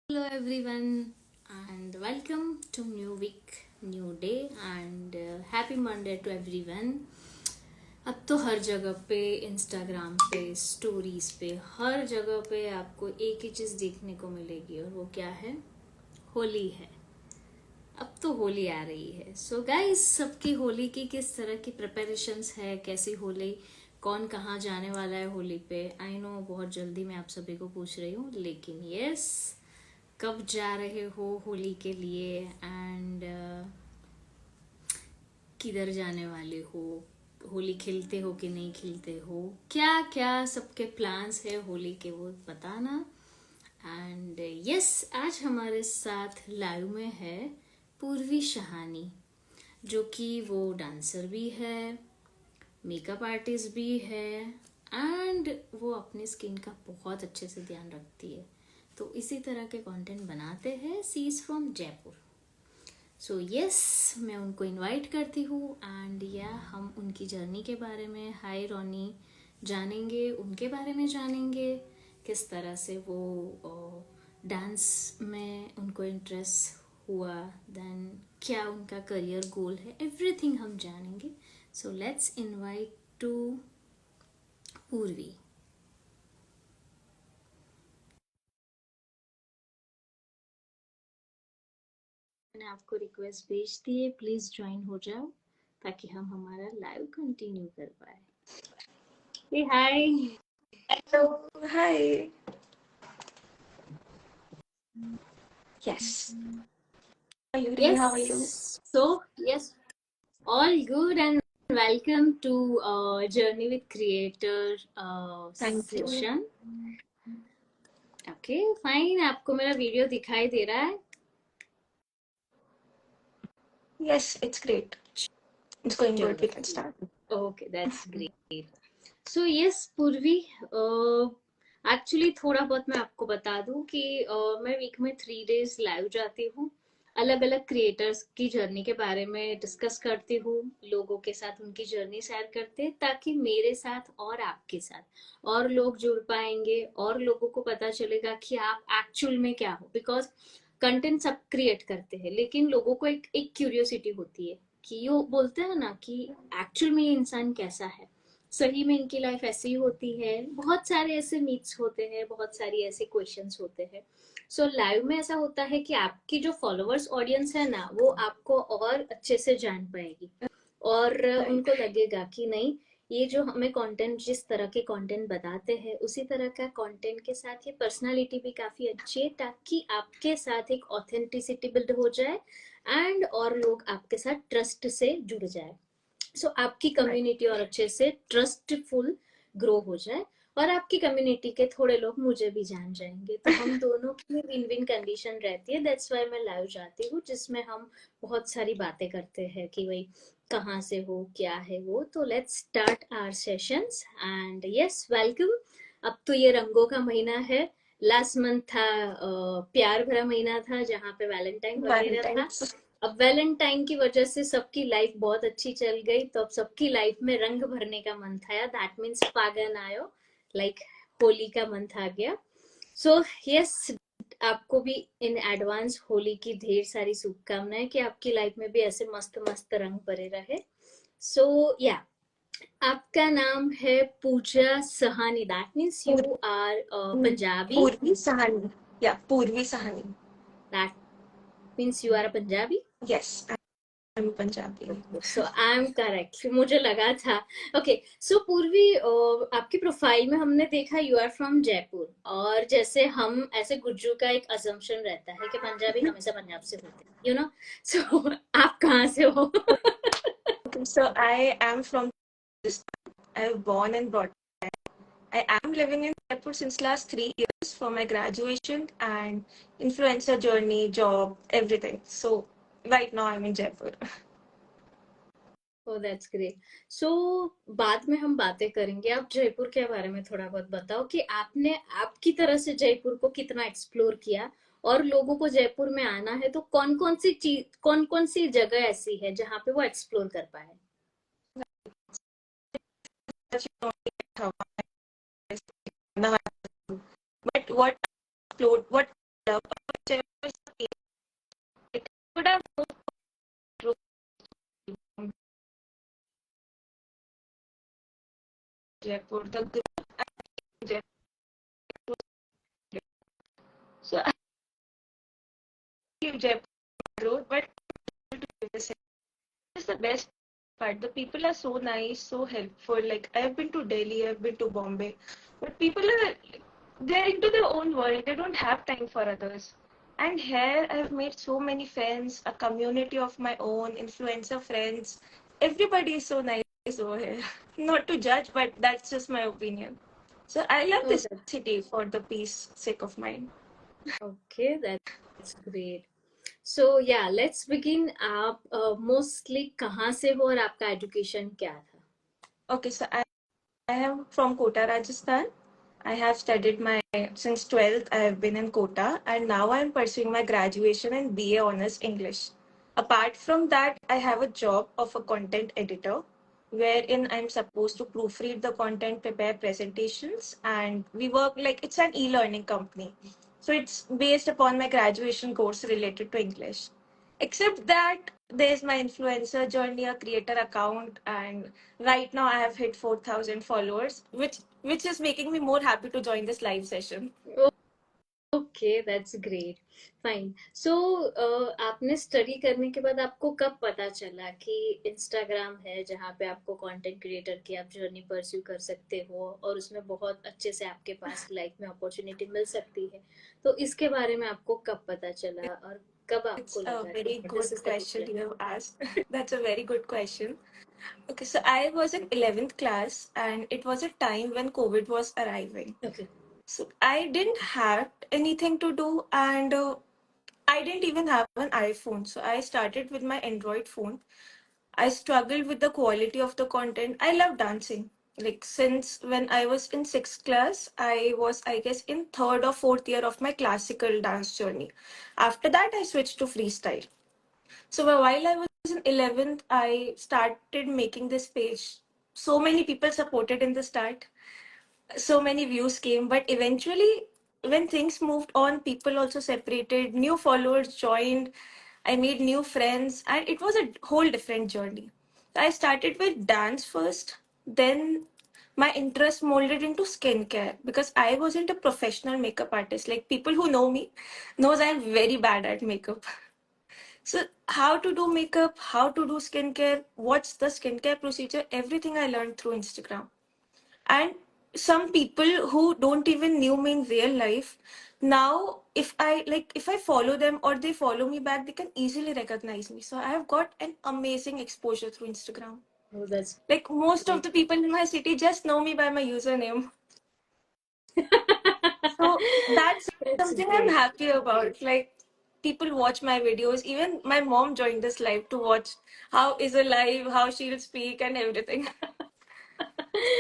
Hello everyone and welcome to new week, new day and happy Monday to everyone। अब तो हर जगह पे Instagram पे स्टोरीज पे हर जगह पे आपको एक ही चीज देखने को मिलेगी और वो क्या है? होली है। अब तो होली आ रही है। सो गाइस, सबकी होली की किस तरह की प्रिपरेशंस है, कैसी होली, कौन कहाँ जाने वाला है होली पे? आई नो बहुत जल्दी मैं आप सभी को पूछ रही हूँ, लेकिन यस, कब जा रहे हो होली के लिए एंड किधर जाने वाले हो? होली खेलते हो कि नहीं खेलते हो? क्या क्या सबके प्लान्स है होली के, वो बताना। एंड यस, आज हमारे साथ लाइव में है पूर्वी शहानी, जो कि वो डांसर भी है, मेकअप आर्टिस्ट भी है एंड वो अपनी स्किन का बहुत अच्छे से ध्यान रखती है। तो इसी तरह के कंटेंट बनाते हैं। She is from Jaipur. So yes, मैं उनको इनवाइट करती हूँ एंड या हम उनकी जर्नी के बारे में, हाय रोनी, जानेंगे, उनके बारे में जानेंगे, किस तरह से वो डांस में उनको इंटरेस्ट हुआ, देन क्या उनका करियर गोल है, एवरीथिंग हम जानेंगे। सो लेट्स इनवाइट टू पूर्वी। मैंने आपको रिक्वेस्ट भेज दी है, प्लीज ज्वाइन हो जाओ ताकि हम हमारा लाइव कंटिन्यू कर पाए। हे हाय। Hello, hi. Yes. Yuri, Yes. how are you? So yes, all good and welcome to Journey with Creator Thank you. session. Okay fine, आपको मेरा वीडियो दिखाई दे रहा है? Yes, it's great. It's going good. चलो, We can start. Okay that's great. So yes पूर्वी, actually थोड़ा बहुत मैं आपको बता दूं कि मैं वीक में 3 डेज लाइव जाती हूँ, अलग अलग क्रिएटर्स की जर्नी के बारे में डिस्कस करती हूँ, लोगों के साथ उनकी जर्नी शेयर करते हैं ताकि मेरे साथ और आपके साथ और लोग जुड़ पाएंगे और लोगों को पता चलेगा कि आप एक्चुअल में क्या हो। बिकॉज कंटेंट सब क्रिएट करते हैं लेकिन लोगों को एक क्यूरियोसिटी होती है कि ये बोलते हैं ना कि एक्चुअल में ये इंसान कैसा है, सही में इनकी लाइफ ऐसी ही होती है। बहुत सारे ऐसे मीट्स होते हैं, बहुत सारी ऐसे क्वेश्चंस होते हैं। सो लाइव में ऐसा होता है कि आपकी जो फॉलोअर्स ऑडियंस है ना, वो आपको और अच्छे से जान पाएगी और Right. उनको लगेगा कि नहीं, ये जो हमें कंटेंट, जिस तरह के कंटेंट बताते हैं उसी तरह का कंटेंट के साथ ये पर्सनालिटी भी काफी अच्छी है, ताकि आपके साथ एक ऑथेंटिसिटी बिल्ड हो जाए एंड और लोग आपके साथ ट्रस्ट से जुड़ जाए। आपकी Right. कम्युनिटी और अच्छे से ट्रस्टफुल ग्रो हो जाए और आपकी कम्युनिटी के थोड़े लोग मुझे भी जान जाएंगे, तो हम दोनों की विन विन कंडीशन रहती है। दैट्स वाई मैं लाइव जाती हूँ, जिसमें हम बहुत सारी बातें करते हैं कि भाई कहाँ से हो, क्या है वो। तो let's start our sessions and yes, welcome. अब तो ये रंगों का महीना है। लास्ट मंथ था प्यार भरा महीना था, जहाँ पे वैलेंटाइन वगैरह था। Valentine's. अब वैलेंटाइन की वजह से सबकी लाइफ बहुत अच्छी चल गई, तो अब सबकी लाइफ में रंग भरने का मंथ आया, दैट मीन्स फागन आयो, लाइक होली का मंथ आ गया। सो यस, आपको भी इन एडवांस होली की ढेर सारी शुभकामनाएं कि आपकी लाइफ में भी ऐसे मस्त मस्त रंग भरे रहे। सो या, आपका नाम है Pooja Sahani, that means Pur- you are Punjabi, Purvi Sahani. Yeah, Purvi Sahani. That means you are a Punjabi. Yes, I'm Punjabi. So I am correct, मुझे लगा था। ओके, सो पूर्वी, आपके प्रोफाइल में हमने देखा यू आर फ्रॉम जयपुर, और जैसे हम ऐसे गुज्जू का एक अजम्पशन रहता है कि पंजाबी हमेशा पंजाब से होते हैं, यू नो। सो आप कहाँ से हो? Okay, so I am from this. I was born and brought. I am living in Jaipur since last 3 years for my graduation and influencer journey, job, everything. So right now I'm in Jaipur. Oh that's great. So बाद में हम बातें करेंगे, आप जयपुर के बारे में थोड़ा बहुत बताओ कि आपने आपकी तरह से जयपुर को कितना एक्सप्लोर किया, और लोगों को जयपुर में आना है तो कौन कौन सी चीज, कौन कौन सी जगह ऐसी है जहाँ पे वो एक्सप्लोर कर पाए? But what upload what whichever is the case, like, I could have moved to Jaipur. The growth in Jaipur was great. So I give Jaipur growth, but to USA is the best part. The people are so nice, so helpful. Like I've been to Delhi, I've been to Bombay, but people are they're into their own world. They don't have time for others. And here I've made so many friends, a community of my own, influencer friends. Everybody is so nice over here. Not to judge, but that's just my opinion. So I love Oh, this city for the peace sake of mine. okay, that's great. So yeah, let's begin. आप mostly कहाँ से हो और आपका education क्या था? Okay, so I am from Kota, Rajasthan. I have studied my since 12th. I have been in Kota, and now I am pursuing my graduation in BA Honors English. Apart from that, I have a job of a content editor, wherein I'm supposed to proofread the content, prepare presentations, and we work like it's an e-learning company. So it's based upon my graduation course related to English. Except that there's my influencer journey, a creator account, and right now I have hit 4,000 followers, which is making me more happy to join this live session. Okay, that's great. Fine. So आपने study करने के बाद आपको कब पता चला कि Instagram है जहाँ पे आपको कंटेंट क्रिएटर की आप जर्नी परस्यू कर सकते हो और उसमें बहुत अच्छे से आपके पास लाइफ में अपॉर्चुनिटी मिल सकती है, तो इसके बारे में आपको कब पता चला और कब It's आपको a लगा कि very this good is the question ticket? you have asked. That's a very good question. Okay, so I was in 11th class, and it was a time when COVID was arriving. Okay. So I didn't have anything to do, and I didn't even have an iPhone. So I started with my Android phone. I struggled with the quality of the content. I love dancing. Like since when I was in sixth class, I was, I guess, in third or fourth year of my classical dance journey. After that, I switched to freestyle. So while I was in 11th, I started making this page. So many people supported in the start. So many views came, but eventually, when things moved on, people also separated. New followers joined. I made new friends, and it was a whole different journey. I started with dance first, then my interest molded into skincare because I wasn't a professional makeup artist. Like people who know me knows I'm very bad at makeup. So how to do makeup, how to do skincare, what's the skincare procedure, everything I learned through Instagram. And some people who don't even knew me in real life, now if I follow them or they follow me back, they can easily recognize me. So I have got an amazing exposure through Instagram. Oh, that's Like most of great. the people in my city just know me by my username. So that's That's something I'm great. happy about. Like people watch my videos. Even my mom joined this live to watch how is a live, how she'll speak and everything.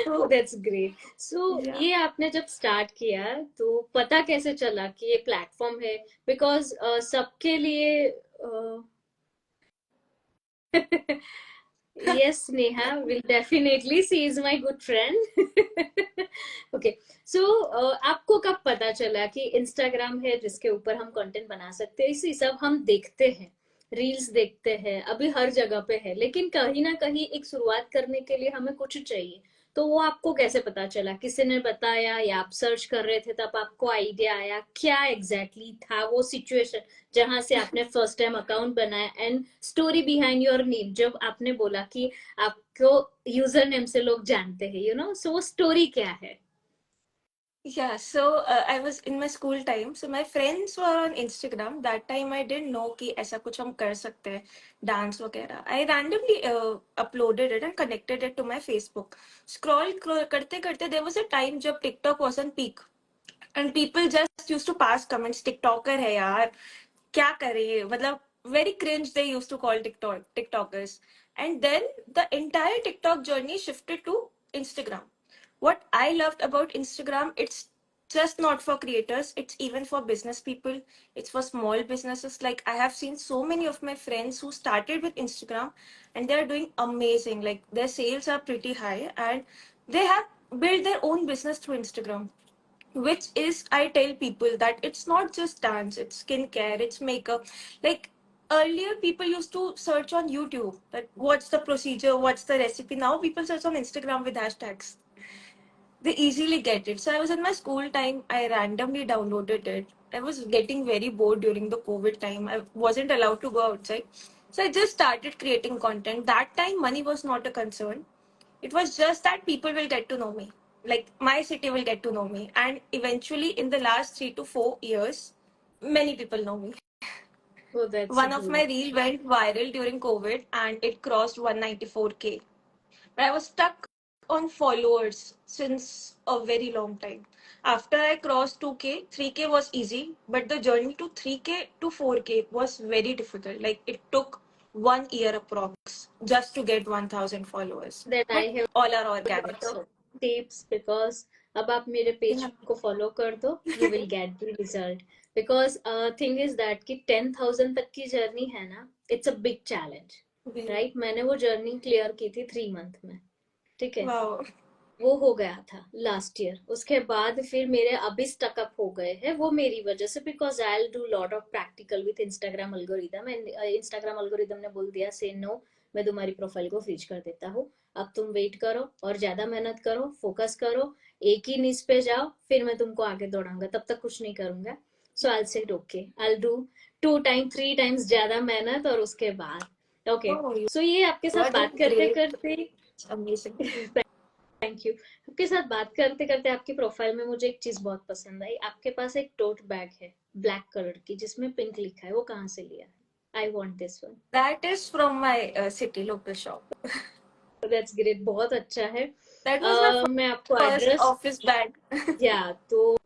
So that's great. So yeah. ये आपने जब start किया तो पता कैसे चला कि ये प्लेटफॉर्म है? बिकॉज सबके लिए yes, Neha will definitely. She is my good friend. Okay, so आपको कब पता चला कि इंस्टाग्राम है जिसके ऊपर हम कंटेंट बना सकते हैं? इसी सब हम देखते हैं, रील्स देखते हैं, अभी हर जगह पे है, लेकिन कहीं ना कहीं एक शुरुआत करने के लिए हमें कुछ चाहिए. तो वो आपको कैसे पता चला? किसी ने बताया या आप सर्च कर रहे थे तब आपको आइडिया आया? क्या एग्जैक्टली exactly था वो सिचुएशन जहां से आपने फर्स्ट टाइम अकाउंट बनाया? And story behind your name, जब आपने बोला कि आपको यूजर नेम से लोग जानते हैं, सो वो स्टोरी क्या है? Yeah, so I was in my school time. So my friends were on Instagram. That time I didn't know कि ऐसा कुछ हम कर सकते हैं, dance वगैरह. I randomly uploaded it and connected it to my Facebook. Scroll करते करते there was a time जब TikTok was on peak. And people just used to pass comments, TikToker है यार, क्या करे ये, मतलब very cringe they used to call tiktokers. And then the entire TikTok journey shifted to Instagram. What I loved about Instagram, it's just not for creators, it's even for business people, it's for small businesses. Like I have seen so many of my friends who started with Instagram and they're doing amazing, like their sales are pretty high and they have built their own business through Instagram, which is, I tell people that it's not just dance, it's skincare, it's makeup. Like earlier, people used to search on YouTube that what's the procedure, what's the recipe. Now people search on Instagram with hashtags. They easily get it. So I was in my school time, I randomly downloaded it. I was getting very bored during the COVID time. I wasn't allowed to go outside. So I just started creating content. That time, money was not a concern. It was just that people will get to know me. Like my city will get to know me. And eventually, in the last 3 to 4 years, many people know me. Oh, that's One of great. my reel went viral during COVID and it crossed 194K. But I was stuck on followers since a very long time. After I crossed 2K, 3K was easy, but the journey to 3K to 4K was very difficult. Like it took 1 year approx just to get 1000 followers. Then I But have all are a organic. lot of So, tips, because अब आप मेरे page yeah. को follow कर दो, you will get the result. Because thing is that कि 10,000 तक की journey है ना, it's a big challenge, Very- right? मैंने वो जर्नी क्लियर की थी 3 मंथ में, ठीक है? Wow. वो हो गया था लास्ट ईयर। उसके बाद फिर मेरे अभी स्टकअप हो गए हैं, वो मेरी वजह से, because I do lot of practical with Instagram algorithm, and Instagram algorithm ने बोल दिया से नो, मैं तुम्हारी प्रोफाइल को फ्रीज कर देता हूँ, अब तुम वेट करो और ज्यादा मेहनत करो, फोकस करो, एक ही निच पे जाओ, फिर मैं तुमको आगे दौड़ाऊंगा, तब तक कुछ नहीं करूंगा। So I said okay, I do 2 time 3 times ज्यादा मेहनत, और उसके बाद ओके। Oh, you सो ये आपके साथ are बात doing करते great. करते, It's amazing. थैंक यू, आपके साथ बात करते करते आपकी प्रोफाइल में मुझे एक चीज बहुत पसंद आई, आपके पास एक टोट बैग है ब्लैक कलर की जिसमें पिंक लिखा है, वो कहाँ से लिया है? I want this one. That is from my city local shop. That's great, बहुत अच्छा है। That was my मैं आपको first एड्रेस, office bag. या तो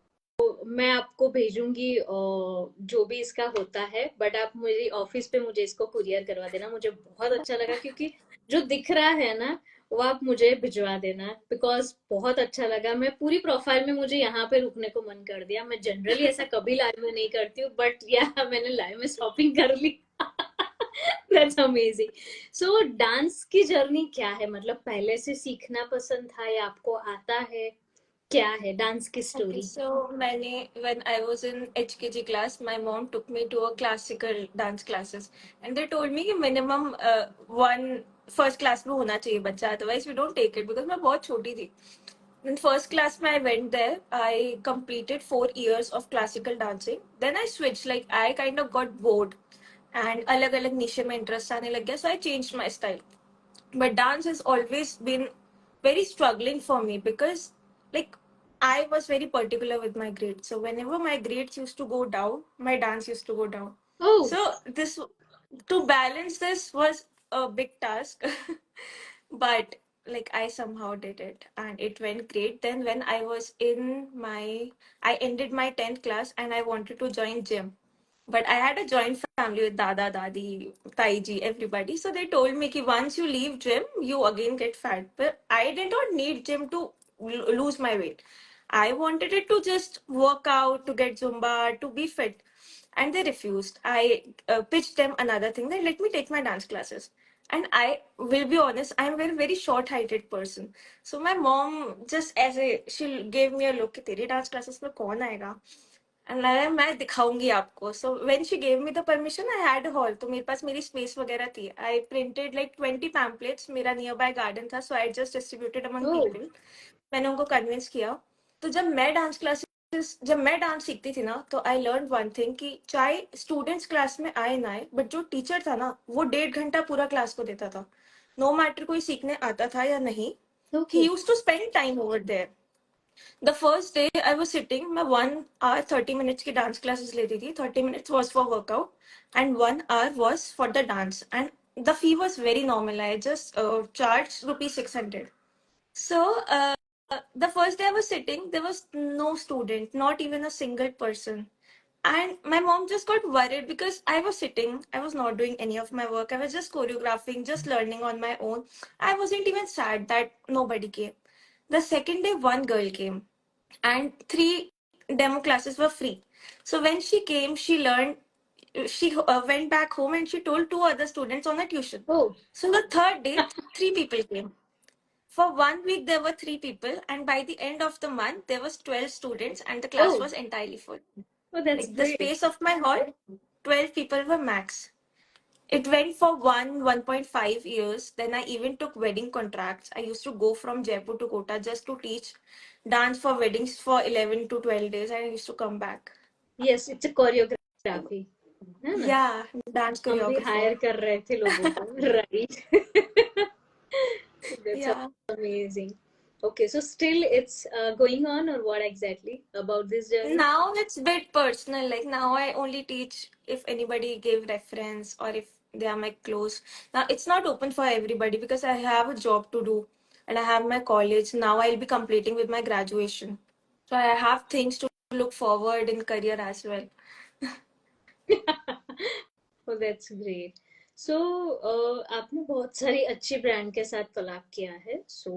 मैं आपको भेजूंगी जो भी इसका होता है, बट आप मेरी ऑफिस पे मुझे इसको कुरियर करवा देना, मुझे बहुत अच्छा लगा, क्योंकि जो दिख रहा है ना वो आप मुझे भिजवा देना, बिकॉज बहुत अच्छा लगा। मैं पूरी प्रोफाइल में मुझे यहाँ पे रुकने को मन कर दिया। मैं जनरली ऐसा कभी लाइव में नहीं करती हूँ, बट या मैंने लाइव में शॉपिंग कर ली। That's amazing. सो डांस की जर्नी क्या है, मतलब पहले से सीखना पसंद था या आपको आता है, क्या है डांस की Okay, story? so when I was in HKG class, my mom took me to a classical dance classes, and they told me कि minimum one first class में होना चाहिए बच्चा, otherwise we don't take it because मैं बहुत छोटी थी. In first class में I went there, I completed 4 years of classical dancing. Then I switched, like I kind of got bored, and अलग अलग निशे में interest आने लग गया, so I changed my style. But dance has always been very struggling for me because like I was very particular with my grades. So whenever my grades used to go down, my dance used to go down. Oh, So this to balance this was a big task. But like I somehow did it and it went great. Then when I was in my I ended my 10th class and I wanted to join gym. But I had a joint family with Dada, Dadi, Taiji, everybody. So they told me that once you leave gym, you again get fat. But I did not need gym to lose my weight. I wanted it to just work out, to get Zumba, to be fit. And they refused. I pitched them another thing that let me take my dance classes. And I will be honest, I'm a very, very short-heighted person. So my mom just she gave me a look, तेरी dance classes में कौन आएगा? And मैं दिखाऊंगी आपको. So when she gave me the permission, I had a hall. तो मेरे पास मेरी space वगैरह थी. I printed like 20 pamphlets. मेरा nearby garden था, so I just distributed among oh, people. मैंने उनको convince किया. तो जब मैं डांस सीखती थी ना, तो आई लर्न वन थिंग कि चाहे स्टूडेंट्स क्लास में आए ना आए, बट जो टीचर था ना, वो 1.5 घंटा पूरा क्लास को देता था. नो मैटर कोई सीखने आता था या नहीं, he okay. Use to spend time over there. The first day I was sitting, मैं 1 hour 30 minutes की डांस क्लासेस लेती थी. 30 minutes was for workout and 1 hour was for the dance. And the fee was very normal. I just charge ₹600. So the first day I was sitting, there was no student, not even a single person. And my mom just got worried because I was sitting, I was not doing any of my work. I was just choreographing, just learning on my own. I wasn't even sad that nobody came. The second day, one girl came, and 3 demo classes were free. So when she came, she learned. She went back home and she told 2 other students on a tuition. Oh, So the third day, 3 people came. For 1 week, there were 3 people, and by the end of the month, there was 12 students, and the class Oh, was entirely full. oh, that's Like the great. space of my hall, 12 people were max. It went for 1.5 years. Then I even took wedding contracts. I used to go from Jaipur to Kota just to teach dance for weddings for 11 to 12 days. And I used to come back. Yes, it's a choreography, है ना? Yeah, dance हम भी choreographer. Higher कर रहे थे लोगों को, right? That's Yeah. amazing. Okay, so still it's going on, or what exactly about this journey? Now it's a bit personal. Like now I only teach if anybody gave reference or if they are my close. Now it's not open for everybody because I have a job to do and I have my college. Now I'll be completing with my graduation. So I have things to look forward in career as well. Oh, that's great. So आपने बहुत सारी अच्छी brand के साथ collab किया है. So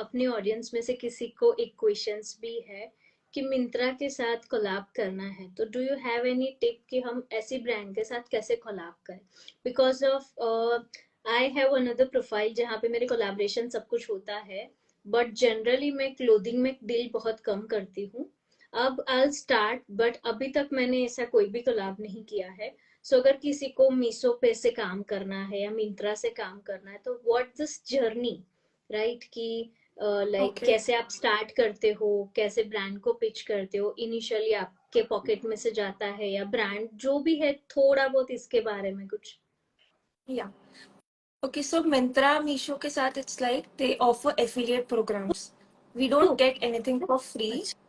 अपने audience में से किसी को एक क्वेश्चंस भी है कि मिंत्रा के साथ कोलैब करना है, तो do you have any tip कि हम ऐसी ब्रांड के साथ कैसे कोलैब करें? Because of I have another profile जहाँ पे मेरे कोलैबोरेशन सब कुछ होता है, बट जनरली मैं क्लोथिंग में डील बहुत कम करती हूँ. अब आई स्टार्ट, बट अभी तक मैंने ऐसा कोई भी कोलैब नहीं किया है. सो अगर किसी को मीशो पे से काम करना है या मिंत्रा से काम करना है, तो व्हाट दिस जर्नी, राइट, कि लाइक Okay. कैसे आप स्टार्ट करते हो, कैसे ब्रांड को पिच करते हो, इनिशियली आपके पॉकेट में से जाता है या ब्रांड जो भी है, थोड़ा बहुत इसके बारे में कुछ. Yeah. Okay, so Myntra, Meesho ke saath it's like they offer affiliate programs. We don't oh, get anything for free. अच्छा.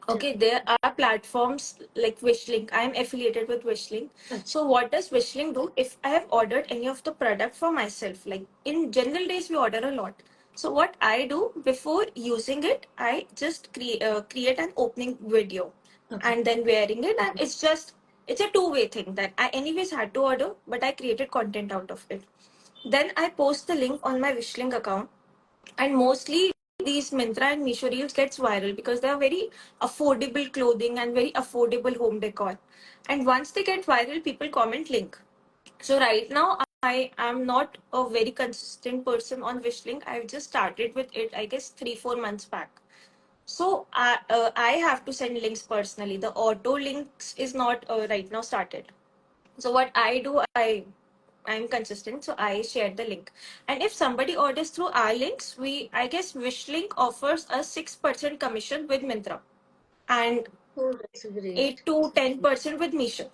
Okay, there are platforms like Wishlink. I am affiliated with Wishlink. अच्छा. So what does Wishlink do? If I have ordered any of the product for myself, like in general days we order a lot. So what I do before using it, I just create an opening video okay. and then wearing it, and it's a two-way thing that I anyways had to order, but I created content out of it. Then I post the link on my Wishlink account, and mostly these Myntra and Meesho reels gets viral because they are very affordable clothing and very affordable home decor. And once they get viral, people comment link. So right now I am not a very consistent person on Wishlink. I've just started with it, I guess 3-4 months back. So I have to send links personally. The auto links is not right now started. So what I do, I'm consistent, so I share the link. And if somebody orders through our links, I guess Wishlink offers a 6% commission with Myntra and Oh, that's great. 8 to 10% with Meesho.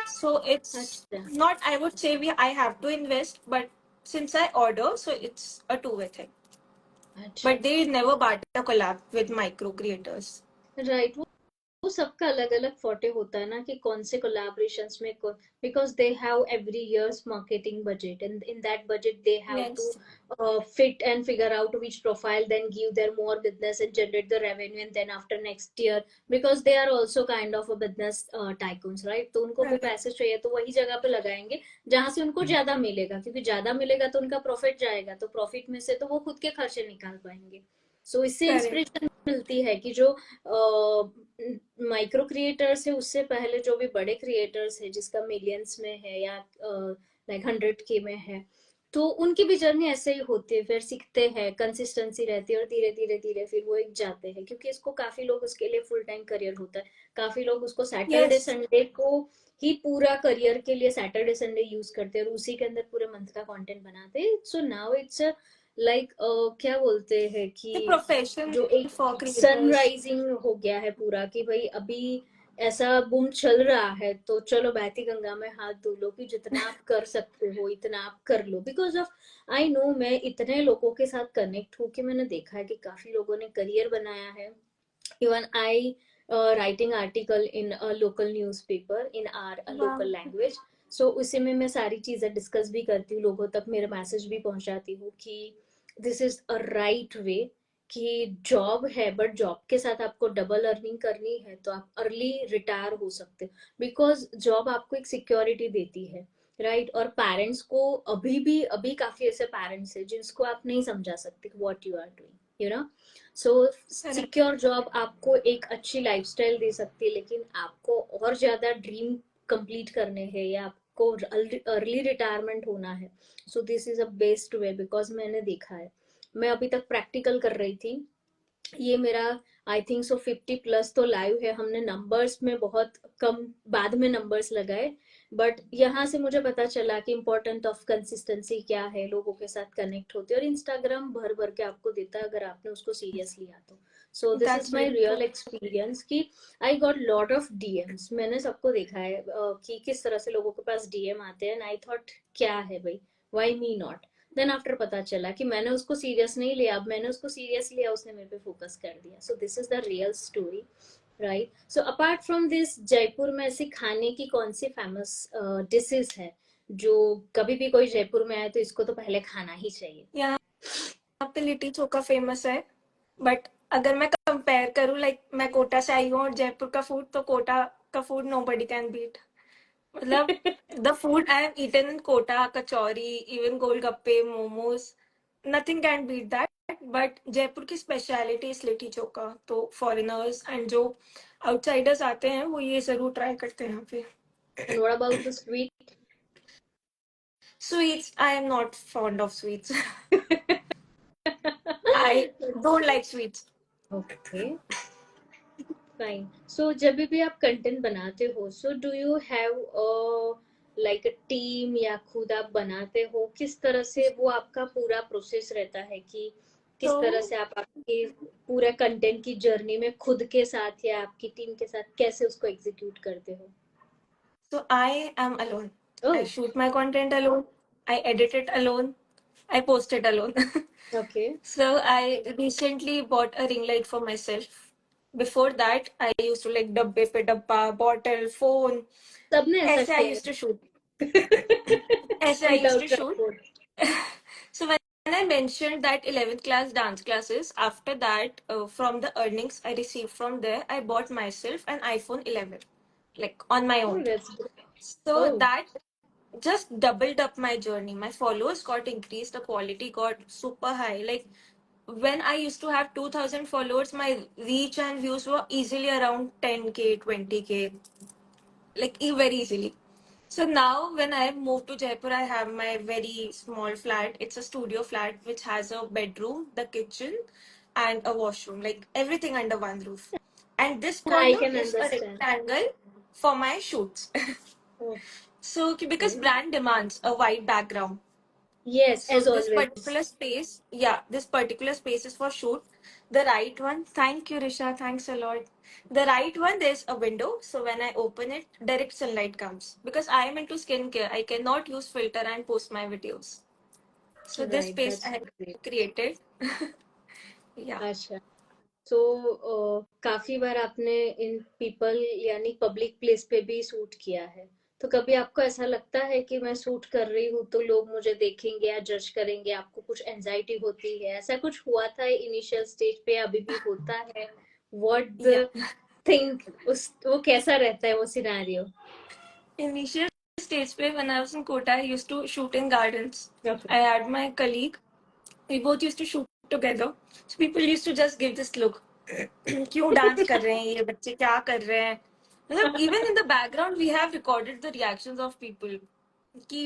So it's अच्छा. not, I would say I have to invest, but since I order, so it's a two-way thing. अच्छा. But they never barter collab with micro creators. Right. वो सबका अलग अलग फोटे होता है ना कि कौन से कोलैबोरेशंस में, because they have every years marketing budget, and in that budget they have to Yes, fit and figure out which profile, then give their more business and generate the revenue, and then after next year, because they are also kind of a business tycoons, right? तो उनको भी correct, पैसे चाहिए, तो वही जगह पे लगाएंगे जहां से उनको ज्यादा मिलेगा, क्योंकि ज्यादा मिलेगा तो उनका प्रॉफिट जाएगा, तो प्रॉफिट में से तो वो खुद के खर्चे निकाल पाएंगे. सो इससे correct. इंस्पिरेशन मिलती है कि जो माइक्रो क्रिएटर्स है, उससे पहले जो भी बड़े क्रिएटर्स है जिसका मिलियंस में है या लाइक 100K में है, तो उनकी भी जर्नी ऐसे ही होती है. फिर सीखते हैं, कंसिस्टेंसी रहती है, और धीरे धीरे धीरे फिर वो एक जाते हैं, क्योंकि इसको काफी लोग उसके लिए फुल टाइम करियर होता है. काफी लोग उसको सैटरडे Yes, संडे को ही पूरा करियर के लिए सैटरडे संडे यूज करते हैं, और उसी के अंदर पूरे मंथ का कंटेंट बनाते हैं. सो नाउ इट्स लाइक क्या बोलते हैं कि the profession जो एक for creators. सनराइजिंग हो गया है पूरा, कि भाई अभी ऐसा बूम चल रहा है, तो चलो बहती गंगा में हाथ धो लो, कि जितना आप कर सकते हो इतना आप कर लो. बिकॉज ऑफ आई नो, मैं इतने लोगों के साथ कनेक्ट हूँ कि मैंने देखा है कि काफी लोगों ने करियर बनाया है. Even I writing article in a local newspaper in our Wow. Local language. So उसी में मैं सारी चीजें डिस्कस भी करती हूँ, लोगों तक मेरा मैसेज भी पहुंचाती हूँ कि this is a right way, कि जॉब है, बट जॉब के साथ आपको डबल अर्निंग करनी है तो आप अर्ली रिटायर हो सकते हो, बिकॉज जॉब आपको एक सिक्योरिटी देती है, राइट. और पेरेंट्स को अभी भी, अभी काफी ऐसे पेरेंट्स हैं जिसको आप नहीं समझा सकते what you are doing, you know. So Correct. Secure job आपको एक अच्छी लाइफस्टाइल दे सकती है, लेकिन आपको और ज्यादा ड्रीम कंप्लीट करने हैं या आपको अर्ली रिटायरमेंट होना है, so this is a best way, because मैंने देखा है मैं अभी तक प्रैक्टिकल कर रही थी। ये मेरा आई थिंक सो 50+ तो लाइव है। हमने नंबर्स में बहुत कम बाद में नंबर्स लगाए, बट यहाँ से मुझे पता चला कि इम्पोर्टेंट ऑफ कंसिस्टेंसी क्या है, लोगों के साथ कनेक्ट होते हैं, और इंस्टाग्राम भर भर के आपको देता है अगर आपने उसको सीरियस लिया तो। So this is That's my very real true. Experience कि I got lot of DMs. मैंने सबको देखा है कि किस तरह से लोगों के पास डीएम आते हैं, एंड आई थॉट क्या है भाई, why me not. Then after पता चला कि मैंने उसको सीरियस नहीं लिया, अब मैंने उसको सीरियस लिया, उसने मेरे पे फोकस कर दिया। सो this is the real story, right? So apart from this, Jaipur में ऐसी खाने की कौन सी फेमस डिशेस है जो कभी भी कोई जयपुर में आए तो इसको तो पहले खाना ही चाहिए? यहाँ पे लिट्टी चोखा फेमस है, बट अगर मैं कंपेयर करूँ, लाइक मैं कोटा से आई हूँ और जयपुर का फूड, तो कोटा का फूड नोबडी कैन बीट. मतलब the food I have eaten in Kota, kachori, even golgappe, momos, nothing can beat that. But Jaipur की स्पेशलिटी इज लिट्टी चोखा, तो फॉरेनर्स एंड जो आउटसाइडर्स आते हैं वो ये जरूर ट्राई करते हैं यहाँ पे. And what about the sweet? Sweets, I am not fond of sweets. I don't like sweets. Okay, fine. So जब भी आप कंटेंट बनाते हो, so do you have like a team, या खुद आप बनाते हो? किस तरह से वो आपका पूरा प्रोसेस रहता है कि किस तरह So, से आप आपकी पूरा कंटेंट की जर्नी में खुद के साथ या आपकी टीम के साथ कैसे उसको एग्जीक्यूट करते हो? so I am alone. I oh, shoot my content alone. I edit it alone. I post it alone. Okay. So I recently bought a ring light for myself. Before that, I used to like dabbe pe dabba, bottle, phone. सबने ऐसा ऐसे I किया used to shoot. है। ऐसे I used without to shoot. Transport. So when I mentioned that 11th class dance classes, after that, from the earnings I received from there, I bought myself an iPhone 11, like on my oh, own. That's good. So oh, that just doubled up my journey. My followers got increased, the quality got super high. Like when I used to have 2000 followers, my reach and views were easily around 10K, 20K, like very easily. So now when I moved to Jaipur, I have my very small flat. It's a studio flat which has a bedroom, the kitchen, and a washroom, like everything under one roof. And this I corner can is a understand. rectangle for my shoots. So because okay, brand demands a white background. Yes, So as this always. particular space, yeah, this particular space is for shoot. The right one, thank you, Risha, thanks a lot. The right one, there's a window, so when I open it, direct sunlight comes. Because I am into skincare, I cannot use filter and post my videos. So this right, space I that's have great. created. Yeah. अच्छा, तो काफी बार आपने in people यानी public place पे भी shoot किया है, तो कभी आपको ऐसा लगता है कि मैं शूट कर रही हूँ तो लोग मुझे देखेंगे या जज करेंगे? आपको कुछ एंजाइटी होती है? ऐसा कुछ हुआ था इनिशियल स्टेज पे, अभी भी होता है? What Yeah. द थिंक, उस वो कैसा रहता है वो scenario? Initial stage play, when I was in Kota, I used to shoot in gardens. Okay. I had my colleague, we both used to shoot together. So people used to just give this look. क्यों dance कर रहे हैं ये बच्चे, क्या कर रहे हैं? मतलब even in the background we have recorded the reactions of people कि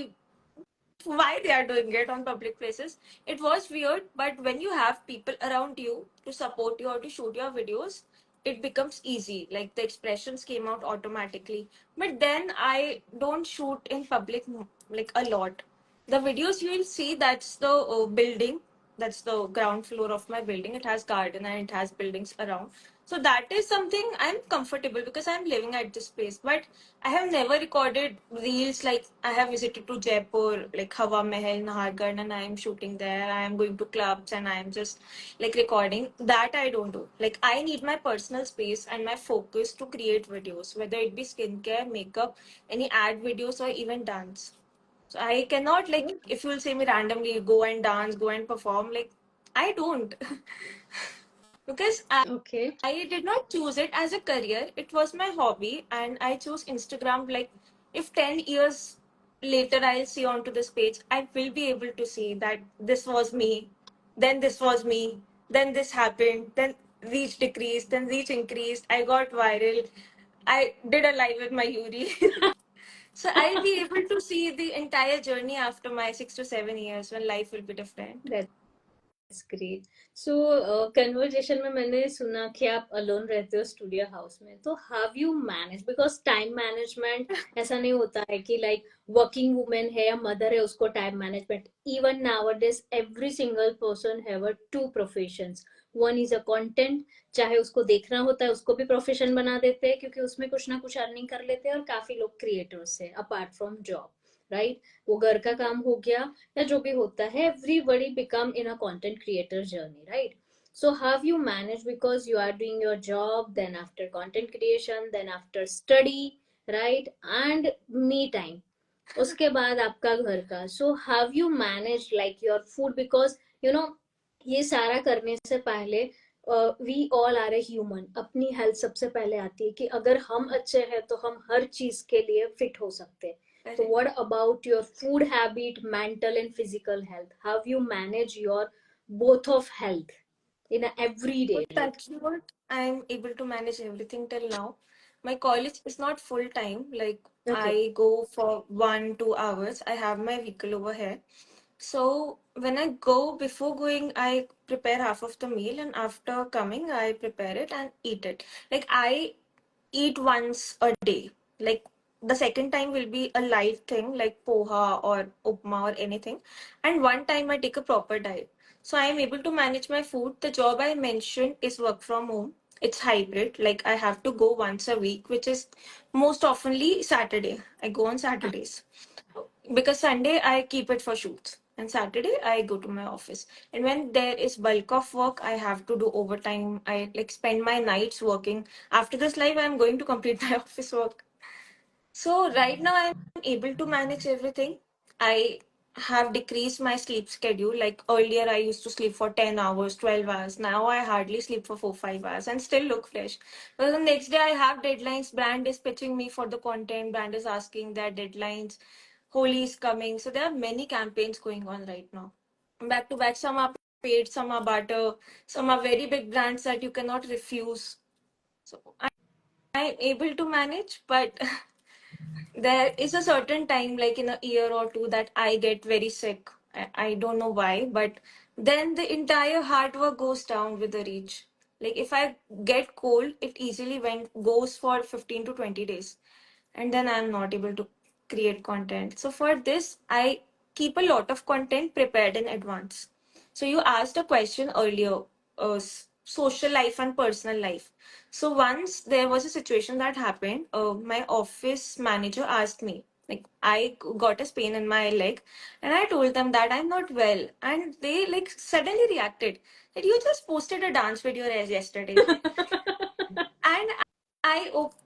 why they are doing it on public places. It was weird, but when you have people around you to support you or to shoot your videos, it becomes easy. Like the expressions came out automatically. But then I don't shoot in public like a lot. The videos you will see, that's the building, that's the ground floor of my building. It has garden and it has buildings around. So that is something I'm comfortable because I'm living at this place. But I have never recorded reels like I have visited to Jaipur, like Hawa Mahal, Nahargarh, and I am shooting there. I am going to clubs and I am just like recording. That I don't do. Like I need my personal space and my focus to create videos, whether it be skincare, makeup, any ad videos, or even dance. So I cannot like if you will say me randomly go and dance, go and perform, like I don't. Because okay, I did not choose it as a career. It was my hobby, and I chose Instagram. Like, if 10 years later I'll see onto this page, I will be able to see that this was me, then this was me, then this happened, then reach decreased, then reach increased. I got viral. I did a live with my Yuri. So I'll be able to see the entire journey after my 6 to 7 years when life will be different. Great. So conversation में मैंने सुना कि आप alone रहते हो studio house में, तो how you manage, because time management ऐसा नहीं होता है कि लाइक वर्किंग वुमेन है या मदर है उसको time management, even nowadays every single person have a two professions. One is a content, चाहे उसको देखना होता है उसको भी प्रोफेशन बना देते हैं क्योंकि उसमें कुछ ना कुछ अर्निंग कर लेते हैं, और काफी लोग क्रिएटर्स है अपार्ट फ्रॉम जॉब, राइट? वो घर का काम हो गया या जो भी होता है, everybody become in a content creator journey, right? So how you manage, because you are doing your job, then after content creation, then after study, right? And me time, उसके बाद आपका घर का, so how you manage like your food, because you know ये सारा करने से पहले we all are a human, अपनी हेल्थ सबसे पहले आती है कि अगर हम अच्छे हैं तो हम हर चीज के लिए फिट हो सकते हैं। तो what about your food habit, mental and physical health, how you manage your both of health in a everyday But life? touch wood, I'm able to manage everything till now. My college is not full time. Like Okay. I go for 1 2 hours. I have my vehicle over here. So when I go, before going, I prepare half of the meal, and after coming, I prepare it and eat it. Like I eat once a day. Like the second time will be a light thing like poha or upma or anything. And one time I take a proper diet. So I am able to manage my food. The job I mentioned is work from home. It's hybrid. Like I have to go once a week, which is most oftenly Saturday. I go on Saturdays because Sunday I keep it for shoots. And Saturday I go to my office. And when there is bulk of work, I have to do overtime. I like spend my nights working. After this live, I'm going to complete my office work. So right now I'm able to manage everything. I have decreased my sleep schedule. Like earlier I used to sleep for 10 hours, 12 hours. Now I hardly sleep for 4, 5 hours and still look fresh. But the next day I have deadlines. Brand is pitching me for the content. Brand is asking their deadlines. Holi is coming. So there are many campaigns going on right now. Back to back. Some are paid, some are barter, some are very big brands that you cannot refuse. So I'm able to manage, but there is a certain time, like in a year or two, that I get very sick. I don't know why, but then the entire hard work goes down with the reach. Like if I get cold, it easily goes for 15 to 20 days, and then I'm not able to create content. So for this, I keep a lot of content prepared in advance. So you asked a question earlier, social life and personal life. So once there was a situation that happened, my office manager asked me, like I got a pain in my leg, and I told them that I'm not well, and they like suddenly reacted that you just posted a dance video yesterday, and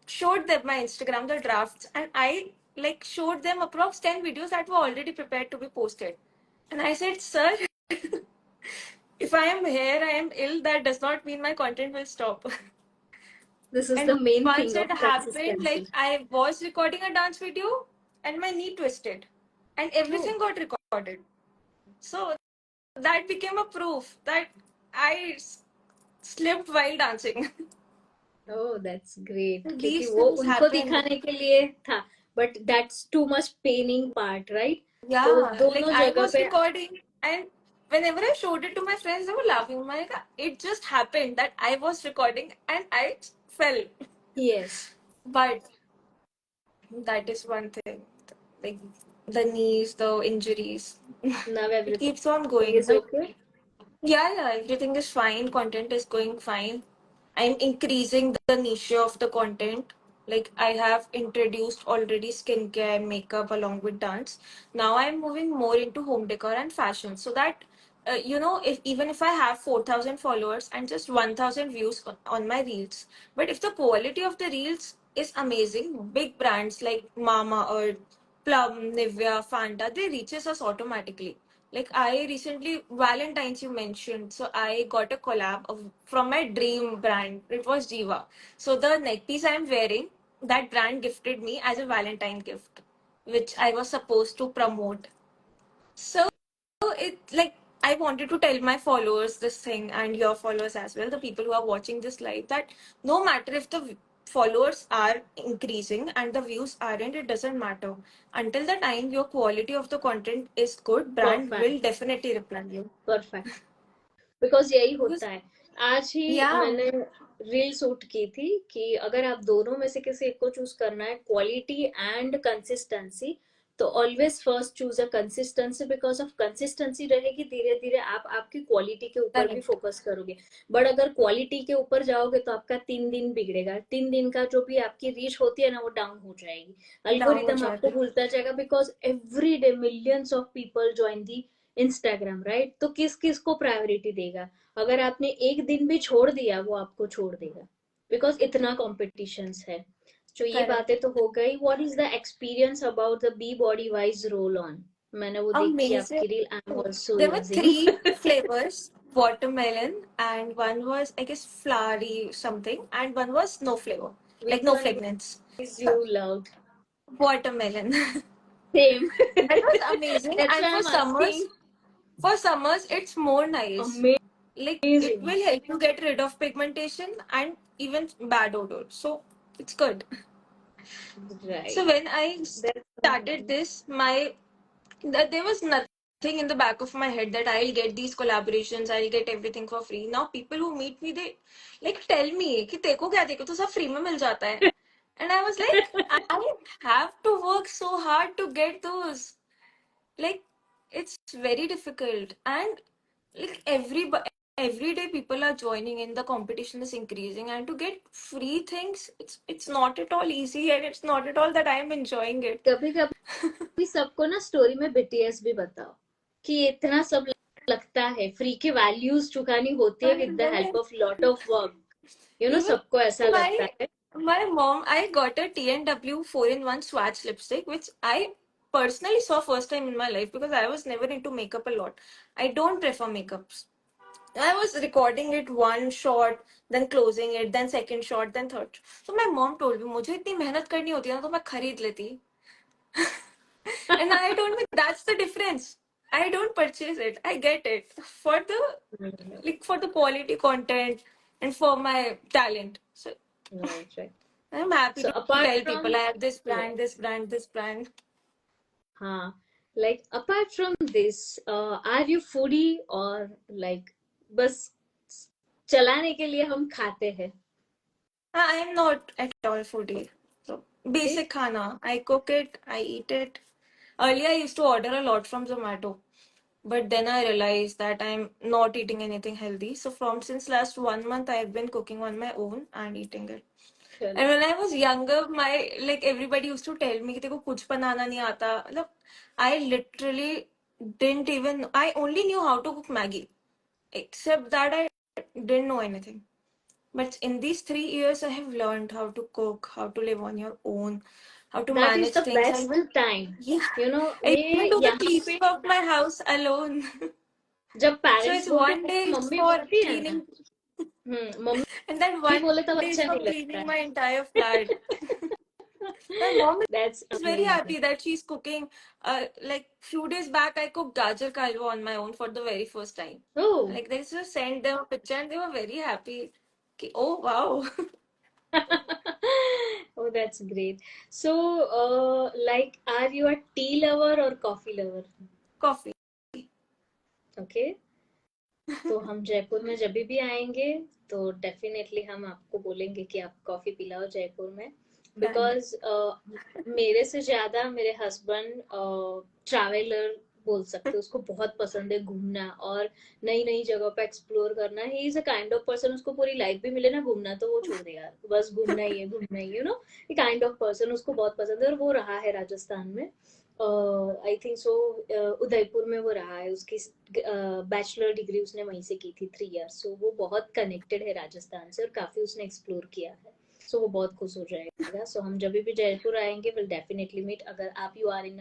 showed them my Instagram the drafts, and I like showed them approx 10 videos that were already prepared to be posted, and I said, sir, if I am here, I am ill. That does not mean my content will stop. This is the And main once thing it of happened, consistency. like I was recording a dance video and my knee twisted and Oh, everything got recorded. So that became a proof that I slipped while dancing. oh, that's great, क्योंकि These वो things उनको happen. दिखाने के लिए था, but that's too much paining part, right? तो Yeah, like दोनों I जगह was पे, recording and whenever I showed it to my friends, they were laughing. Like, it just happened that I was recording and I fell. yes, But that is one thing. Like the knees, the injuries. now It everything keeps on going. is okay. Yeah, yeah, everything is fine. Content is going fine. I'm increasing the niche of the content. Like I have introduced already skincare, makeup along with dance. Now I'm moving more into home decor and fashion. So that if even if I have 4,000 followers and just 1,000 views on my reels, but if the quality of the reels is amazing, big brands like Mama Earth, Plum, Nivea, Fanta, they reaches us automatically. Like I recently Valentine's you mentioned, so I got a collab from my dream brand. It was Jiva. So the neck piece I'm wearing, that brand gifted me as a Valentine gift, which I was supposed to promote. So it like I wanted to tell my followers this thing and your followers as well, the people who are watching this live, that no matter if the followers are increasing and the views aren't, it doesn't matter. Until the time your quality of the content is good, brand Perfect, will definitely reply you. perfect. Because यही Because होता है। आज ही yeah, मैंने reel shoot की थी कि अगर आप दोनों में से किसी एक को चूज करना है, क्वालिटी एंड कंसिस्टेंसी, तो always first choose a consistency, because of consistency रहेगी, धीरे धीरे आप आपकी क्वालिटी के ऊपर भी correct, फोकस करोगे। बट अगर क्वालिटी के ऊपर जाओगे तो आपका 3 दिन बिगड़ेगा, 3 दिन का जो भी आपकी रीच होती है ना वो डाउन हो जाएगी, down हो अल्गोरिदम आपको जाएगा। भूलता जाएगा, because every day millions of people join the Instagram, right? तो किस किस को प्रायोरिटी देगा? अगर आपने एक दिन भी छोड़ दिया वो आपको छोड़ देगा, बिकॉज इतना कॉम्पिटिशन है। तो ये Correct. बातें तो हो गई। What is the experience about the Be Bodywise roll on? मैंने वो देखी Amazing. आपकी reel, I am also There were using. three flavors, watermelon, and one was, I guess, flowery something, and one was no flavor, like Which no one fragrance. is So, you loved? watermelon. Same. That was amazing. That's And why I'm asking. for summers, it's more nice. Like it Amazing. will help you get rid of pigmentation and even bad odor. So it's good. So Right. when I That's started this, my that there was nothing in the back of my head that I'll get these collaborations, I'll get everything for free. Now people who meet me, they like tell me कि तेको क्या, तेको तो सब free में मिल जाता है. And I was like, I have to work so hard to get those. Like it's very difficult, and like every day people are joining in, the competition is increasing, and to get free things, it's not at all easy, and it's not at all that I am enjoying it. कभी कभी सबको ना story में BTS भी बताओ कि ये इतना सब लगता है, फ्री की वैल्यूज चुकानी होती है with And the help then of lot of work, even सबको ऐसा लगता my है। my mom, I got a TNW 4-in-1 swatch lipstick, which I personally saw first time in my life because I was never into makeup a lot. I don't prefer makeups. I was recording it one shot, then closing it, then second shot, then third. So my mom told me, मुझे इतनी मेहनत करनी होती है ना तो मैं खरीद लेती. And I told me that's the difference. I don't purchase it. I get it for the quality content and for my talent. So right, right. I'm happy so to apart tell people from, I have this brand, this brand, this brand. हाँ, like apart from this, are you foodie और like बस चलाने के लिए हम खाते हैं? I am not at all foodie. So okay. basic khana. I cook it, I eat it. Earlier I used to order a lot from Zomato. But then I realized that I'm not eating anything healthy. So from since last 1 month I've been cooking on my own and eating it. चलो। And when I was younger, my like everybody used to tell me कि तेको कुछ बनाना नहीं आता. मतलब I literally didn't even, I only knew how to cook Maggie. Except that I didn't know anything. But in these 3 years, I have learned how to cook, how to live on your own, how to that is manage the things. I best even, time, yeah, I even ये do the यहाँ पे cleaning of my house alone. जब So parents it's बोलते one हैं, day it's mummy for बोलती है ना, cleaning, and then mummy one बोले तब day is अच्छा for नहीं लगता cleaning है। my entire flat. My mom that's is very amazing. happy that she's cooking. Like few days back, I cooked gajar ka halwa on my own for the very first time. Oh. Like they just sent them a picture, and they were very happy. Ki, oh wow, Oh, that's great. So, like, are you a tea lover or coffee lover? coffee. Okay. तो हम जयपुर में जब भी आएंगे तो definitely हम आपको बोलेंगे कि आप कॉफी पिलाओ जयपुर में, Done. बिकॉज मेरे से ज्यादा मेरे हस्बैंड ट्रैवलर बोल सकते हो, उसको बहुत पसंद है घूमना और नई नई जगह पे एक्सप्लोर करना। He is a kind of person, उसको पूरी लाइफ भी मिले ना घूमना तो वो छोड़ देगा, बस घूमना ही है, घूमना ही, काइंड ऑफ पर्सन उसको बहुत पसंद है, और वो रहा है राजस्थान में। आई थिंक सो, उदयपुर में वो रहा है, उसकी बैचलर डिग्री उसने वहीं से की थी 3 इयर्स। सो वो बहुत कनेक्टेड है राजस्थान से और काफी उसने एक्सप्लोर किया है। सो वो बहुत खुश हो जाएगा। सो हम जब भी जयपुर आएंगे विल डेफिनेटली मीट, अगर आप you are in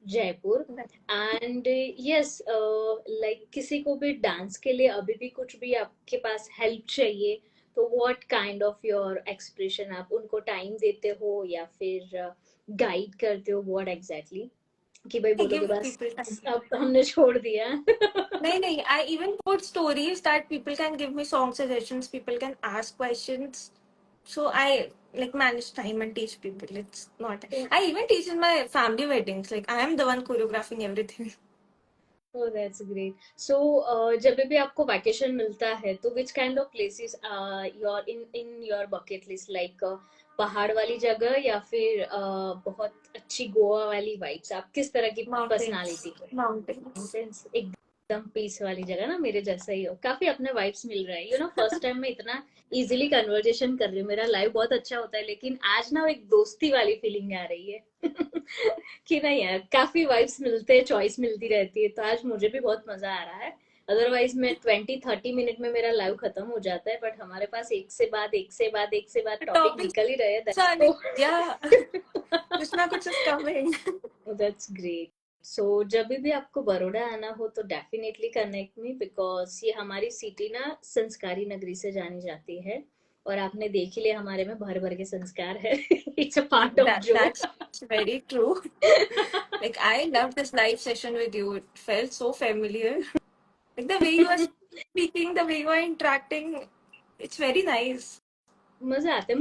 Jaipur. And yes, like किसी को भी डांस के लिए अभी भी कुछ भी आपके पास हेल्प चाहिए, तो what kind of your expression, आप उनको टाइम देते हो या फिर गाइड करते हो, व्हाट एग्जैक्टली, कि भाई I बोलोगे give बस people time. अब हमने छोड़ दिया? No, no. I even put stories that people can give me song suggestions. People can ask questions. So I like manage time and teach people. It's not. I even teach in my family weddings. Like I am the one choreographing everything. Oh, that's great. So, जब भी आपको vacation मिलता है तो which kind of places your in your bucket list, like पहाड़ वाली जगह या फिर बहुत अच्छी गोवा वाली वाइब्स, आप किस तरह की Mountains. पर्सनालिटी है? Mountains. माउंटेन्स, एकदम पीस वाली जगह ना, मेरे जैसा ही हो, काफी अपने वाइब्स मिल रहा है, फर्स्ट टाइम मैं इतना इजीली कन्वर्जेशन कर रही हूँ, मेरा लाइव बहुत अच्छा होता है लेकिन आज ना वो एक दोस्ती वाली फीलिंग आ रही है कि नहीं यार, काफी वाइब्स मिलते हैं, चॉइस मिलती रहती है, तो आज मुझे भी बहुत मजा आ रहा है। अदरवाइज मैं 20-30 मिनट में मेरा लाइव खत्म हो जाता है, बट हमारे पास एक से बाद एक से बाद एक से बाद टॉपिक Topics निकल ही रहे हैं, are दैट्स like, yeah, कुछ ना कुछ is coming. That's great. So जब भी आपको बड़ौदा आना हो तो डेफिनेटली कनेक्ट मी, बिकॉज ये हमारी सिटी ना संस्कारी नगरी से जानी जाती है, और आपने देख ही लिया हमारे में भर भर के संस्कार है इट्स अ पार्ट ऑफ जो That's very true. Like I loved this live session with you. It felt so familiar. Like the way you are speaking, the way you are interacting, it's very nice. मजा आता है,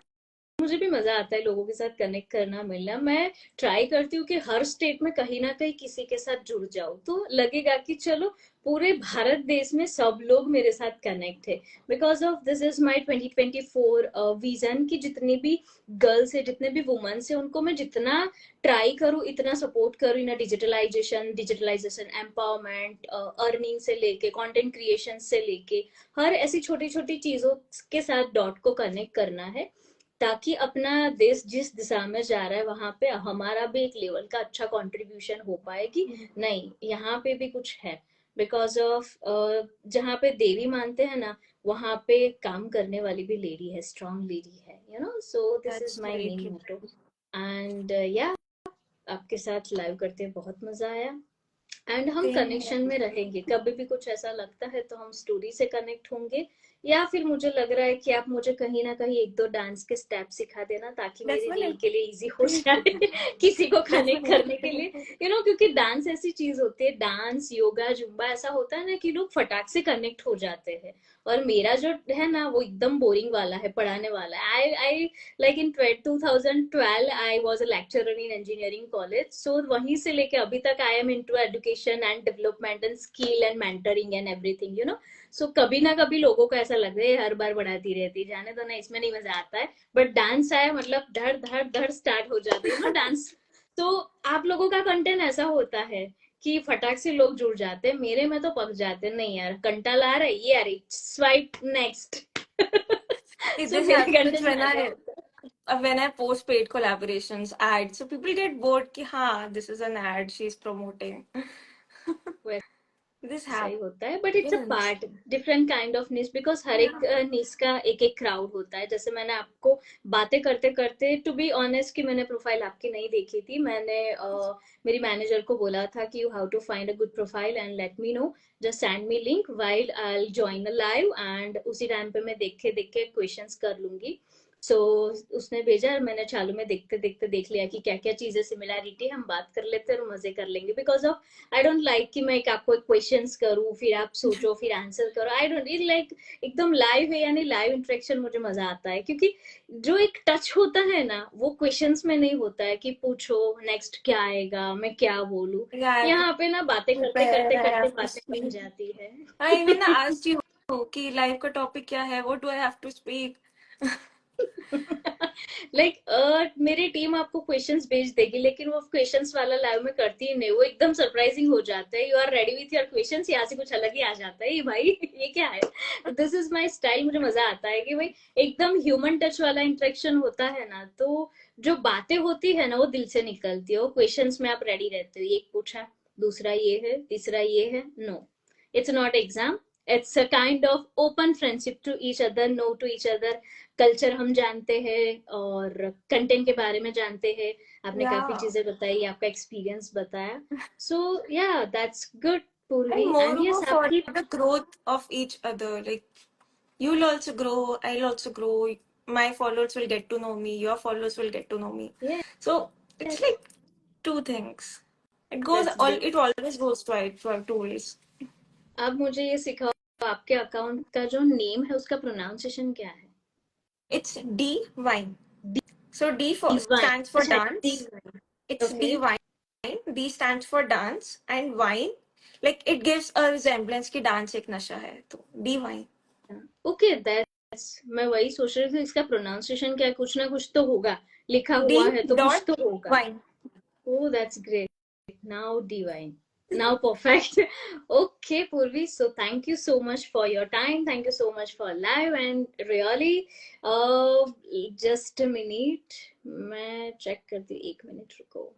मुझे भी मजा आता है लोगों के साथ कनेक्ट करना, मिलना। मैं ट्राई करती हूँ कि हर स्टेट में कहीं ना कहीं किसी के साथ जुड़ जाऊं, तो लगेगा कि चलो पूरे भारत देश में सब लोग मेरे साथ कनेक्ट है, because of this is my 2024 vision, कि जितनी भी गर्ल्स है, जितने भी वुमेन्स है, उनको मैं जितना ट्राई करूँ, इतना सपोर्ट करूँ इन डिजिटलाइजेशन एम्पावरमेंट, अर्निंग से लेके कंटेंट क्रिएशन से लेके हर ऐसी छोटी छोटी चीजों के साथ डॉट को कनेक्ट करना है, ताकि अपना देश जिस दिशा में जा रहा है वहां पे हमारा भी एक लेवल का अच्छा कंट्रीब्यूशन हो पाए कि नहीं, यहाँ पे भी कुछ है, बिकॉज ऑफ जहाँ पे देवी मानते हैं ना, वहां पे काम करने वाली भी लेडी है, स्ट्रांग लेडी है, so this is That's my very main true. Motto. And या आपके साथ लाइव करते बहुत मजा आया, एंड हम Same कनेक्शन here. में रहेंगे, कभी भी कुछ ऐसा लगता है तो हम स्टोरी से कनेक्ट होंगे, या फिर मुझे लग रहा है कि आप मुझे कहीं ना कहीं एक दो डांस के स्टेप सिखा देना, ताकि मेरे रील Definitely. के लिए इजी हो जाए किसी को कनेक्ट करने के लिए, Definitely. क्योंकि डांस ऐसी चीज होती है, डांस योगा जुम्बा ऐसा होता है ना कि लोग फटाक से कनेक्ट हो जाते हैं, और मेरा जो है ना वो एकदम बोरिंग वाला है, पढ़ाने वाला है। I like in 2012 I was a lecturer in engineering college, so वहीं से लेके अभी तक I am into education and development and skill and mentoring and everything, so कभी ना कभी लोगों को ऐसा लग रहा है हर बार बढ़ाती रहती है, जाने दो ना, इसमें नहीं मजा आता है, बट डांस आया मतलब धड़ धड़ धड़ स्टार्ट हो जाती है ना डांस। तो आप लोगों का कंटेंट ऐसा होता है कि फटाक से लोग जुड़ जाते हैं, मेरे में तो पक जाते हैं, नहीं यार कंटाल आ रहा है, ये अरे स्वाइप नेक्स्ट सो This मेरे happens कंटेंट में ऐसा होता है। when I post paid collaborations ads. So people get bored कि हाँ, this is an ad she's promoting. This सही होता है, but it's a happens. Part, different kind of निश, बिकॉज हर एक Yeah. निश का एक एक क्राउड होता है। जैसे मैंने आपको बातें करते करते, टू बी ऑनेस्ट, कि मैंने प्रोफाइल आपकी नहीं देखी थी, मैंने मेरी मैनेजर को बोला था कि you how to find a good profile and let me know, just send me link while I join a live, and उसी टाइम पे मैं देख के क्वेश्चंस कर लूंगी। सो उसने भेजा और मैंने चालू में देखते देखते देख लिया कि क्या क्या चीजें सिमिलैरिटी, हम बात कर लेते हैं और मजे कर लेंगे, because of I don't like कि मैं आपको एक क्वेश्चंस करूँ फिर आप सोचो फिर आंसर करो, आई डोंट इट लाइक, एकदम लाइव है, यानी लाइव इंटरेक्शन मुझे मजा आता है, क्योंकि जो एक टच होता है ना वो क्वेश्चंस में नहीं होता है कि पूछो नेक्स्ट क्या आएगा, मैं क्या बोलूं, Yeah, I have to यहाँ पे ना बातें करते prepare, करते I करते have to बातें बन speak. जाती है I even asked you कि live का topic क्या है? What do I have to speak? Like मेरी टीम आपको क्वेश्चंस भेज देगी, लेकिन वो क्वेश्चंस वाला लाइव में करती ही नहीं, वो एकदम सरप्राइजिंग हो जाता है, you are ready with your questions, यहाँ से कुछ अलग ही आ जाता है, ये भाई ये क्या है, दिस इज माई स्टाइल, मुझे मजा आता है कि भाई एकदम ह्यूमन टच वाला इंटरेक्शन होता है ना, तो जो बातें होती है ना वो दिल से निकलती है, वो क्वेश्चंस में आप रेडी रहते हो, एक पूछा, दूसरा ये है, तीसरा ये है, no, it's not exam, it's a kind of open friendship to each other, know to each other, culture हम जानते हैं और कंटेंट के बारे में जानते हैं, आपने काफी Yeah. चीजें बताई, आपका एक्सपीरियंस बताया, सो या दैट्स गुड पूर्वी, And and moreover, yes for आपकी the growth of each other. Like you'll also grow, I'll also grow. My followers will get to know me, your followers will get to know me. So it's like two things. That's great. It always goes two ways. अब मुझे ये सिखाओ, आपके account का जो name है उसका pronunciation क्या है? It's D-Wine. So divine, stands for अच्छा dance. Divine, It's okay, D-Wine. D stands for dance and wine Like it gives a resemblance कि डांस एक नशा है, तो डिवाइन. ओके, दैट्स, मैं वही सोच रही थी इसका प्रोनाउंसिएशन क्या है, कुछ ना कुछ तो होगा, लिखा डी हुआ है तो कुछ डॉट तो होगा. Wine. Oh, that's great. Now divine. Now perfect. Okay, Purvi. So thank you so much for your time. Thank you so much for live and really, just a minute. मैं check करती, 1 minute रुको.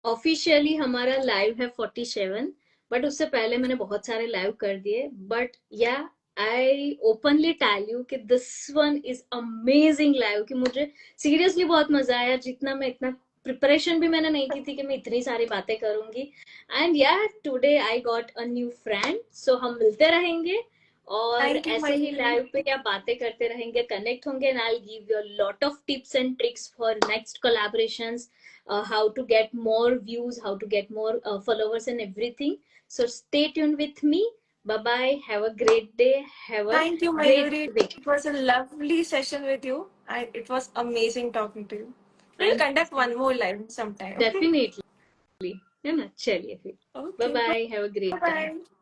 Officially हमारा live है 47, but उससे पहले मैंने बहुत सारे लाइव कर दिए. बट या, आई ओपनली टेल यू कि this one is amazing live, कि मुझे सीरियसली बहुत मजा आया. जितना मैं, इतना प्रिपरेशन भी मैंने नहीं की थी कि मैं इतनी सारी बातें करूंगी. And yeah, today I got a new friend. So हम मिलते रहेंगे और थैंक यू ऐसे ही मयूरी. लाइव पे क्या बातें करते रहेंगे, कनेक्ट होंगे. And I give you lot of tips and tricks for next collaborations, how to get more views, how to get more followers and everything. So stay tuned with me. Bye bye. Have a great day. Have a Thank you, great Mayuri. week. It was a lovely session with you. It was amazing talking to you. We'll Thank conduct one more live sometime. definitely. है ना, चलिए फिर. Bye Okay. bye. Have a great time. Bye.